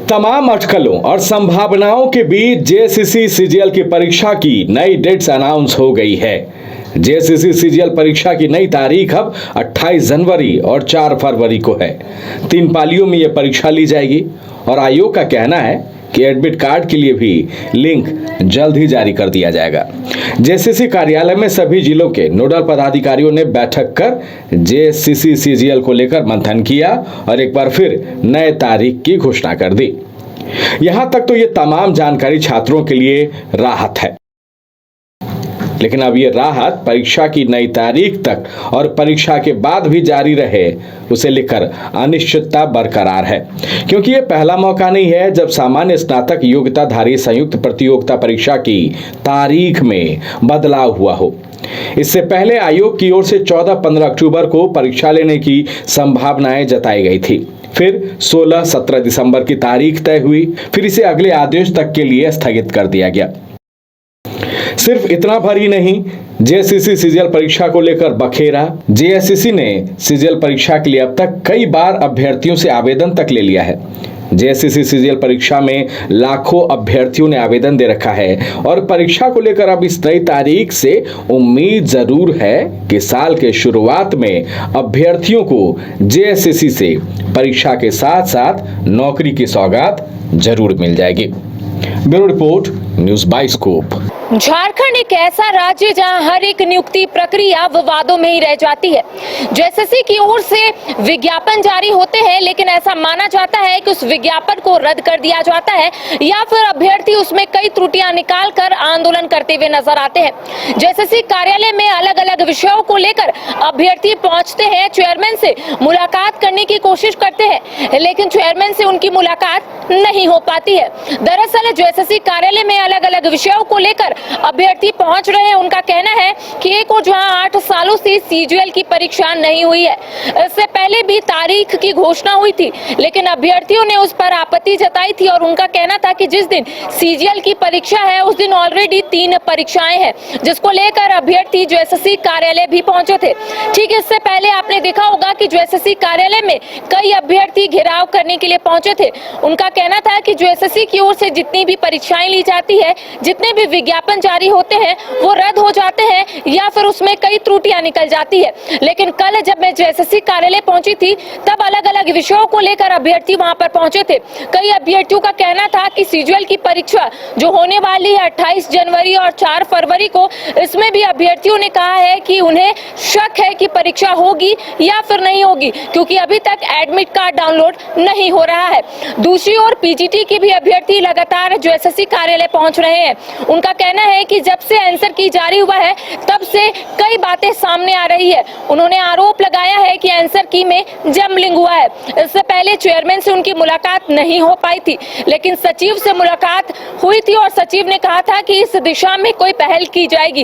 तमाम अटकलों और संभावनाओं के बीच जेएसएससी सीजीएल की परीक्षा की नई डेट्स अनाउंस हो गई है। जेएसएससी सीजीएल परीक्षा की नई तारीख अब 28 जनवरी और 4 फरवरी को है। 3 पालियों में यह परीक्षा ली जाएगी और आयोग का कहना है कि एडमिट कार्ड के लिए भी लिंक जल्द ही जारी कर दिया जाएगा। जेएसएससी कार्यालय में सभी जिलों के नोडल पदाधिकारियों ने बैठक कर जेएसएससी सीजीएल को लेकर मंथन किया और एक बार फिर नए तारीख की घोषणा कर दी। यहां तक तो ये तमाम जानकारी छात्रों के लिए राहत है, लेकिन अब ये राहत परीक्षा की नई तारीख तक और परीक्षा के बाद भी जारी रहे, उसे लेकर अनिश्चितता बरकरार है, क्योंकि ये पहला मौका नहीं है जब सामान्य स्नातक योग्यताधारी संयुक्त प्रतियोगिता परीक्षा की तारीख में बदलाव हुआ हो। इससे पहले आयोग की ओर से 14-15 अक्टूबर को परीक्षा लेने की संभावनाएं जताई गई थी। फिर 16-17 दिसंबर की तारीख तय हुई, फिर इसे अगले आदेश तक के लिए स्थगित कर दिया गया। सिर्फ इतना भर ही नहीं, जेएसएससी सीजीएल परीक्षा को लेकर बखेरा। जेएसएससी ने सीजीएल परीक्षा के लिए अब तक कई बार अभ्यर्थियों से आवेदन तक ले लिया है। जेएसएससी सीजीएल परीक्षा में लाखों अभ्यर्थियों ने आवेदन दे रखा है और परीक्षा को लेकर अब इस नई तारीख से उम्मीद जरूर है कि साल के शुरुआत में अभ्यर्थियों को जेएसएससी से परीक्षा के साथ साथ नौकरी की सौगात जरूर मिल जाएगी। Bureau report, news bioscope. Jharkhand एक ऐसा राज्य जहां हर एक नियुक्ति प्रक्रिया विवादों में ही रह जाती है। जेएसएससी की ओर से विज्ञापन जारी होते हैं, लेकिन ऐसा माना जाता है कि उस विज्ञापन को रद्द कर दिया जाता है या फिर अभ्यर्थी उसमें कई त्रुटियां निकाल कर आंदोलन करते हुए नजर आते हैं। जेएसएससी कार्यालय में अलग अलग विषयों को लेकर अभ्यर्थी पहुंचते हैं, चेयरमैन से मुलाकात करने की कोशिश करते हैं, लेकिन चेयरमैन से उनकी मुलाकात नहीं हो पाती है। दरअसल जेएसएससी कार्यालय में अलग अलग विषयों को लेकर अभ्यर्थी पहुंच रहे हैं। उनका कहना है कि एक और जहां 8 सालों से सीजीएल की परीक्षा नहीं हुई है, इससे पहले भी तारीख की घोषणा हुई थी, लेकिन अभ्यर्थियों ने उस पर आपत्ति जताई थी और उनका कहना था कि जिस दिन सीजीएल की परीक्षा है उस दिन ऑलरेडी 3 परीक्षाएं हैं, जिसको लेकर अभ्यर्थी जेएसएससी कार्यालय भी पहुंचे थे। ठीक इससे पहले आपने देखा होगा कि जेएसएससी कार्यालय में कई अभ्यर्थी घेराव करने के लिए पहुंचे थे। उनका कहना था कि जेएसएससी की ओर से जितनी भी परीक्षाएं ली जाती है, जितने भी विज्ञापन जारी होते हैं, वो रद्द हो जाते हैं या फिर उसमें कई त्रुटियां निकल जाती है। लेकिन कल जब मैं जेएसएससी कार्यालय पहुंची थी, तब अलग अलग विषयों को लेकर अभ्यर्थी वहां पर पहुंचे थे। कई अभ्यर्थियों का कहना था कि सीजीएल की परीक्षा जो होने वाली है 28 जनवरी और 4 फरवरी को, इसमें भी अभ्यर्थियों ने कहा है कि उन्हें शक है कि परीक्षा होगी या फिर नहीं होगी, क्योंकि अभी तक एडमिट कार्ड डाउनलोड नहीं हो रहा है। दूसरी ओर पीजीटी के भी अभ्यर्थी लगातार जेएसएससी कार्यालय पहुंच रहे हैं। उनका कहना है कि जब से आंसर की जारी हुआ है तब से कई बातें सामने आ रही है। उन्होंने आरोप लगाया है कि आंसर की में जंबलिंग हुआ है। इससे पहले चेयरमैन से उनकी मुलाकात नहीं हो पाई थी, लेकिन सचिव से मुलाकात हुई थी और सचिव ने कहा था कि इस दिशा में कोई पहल की जाएगी।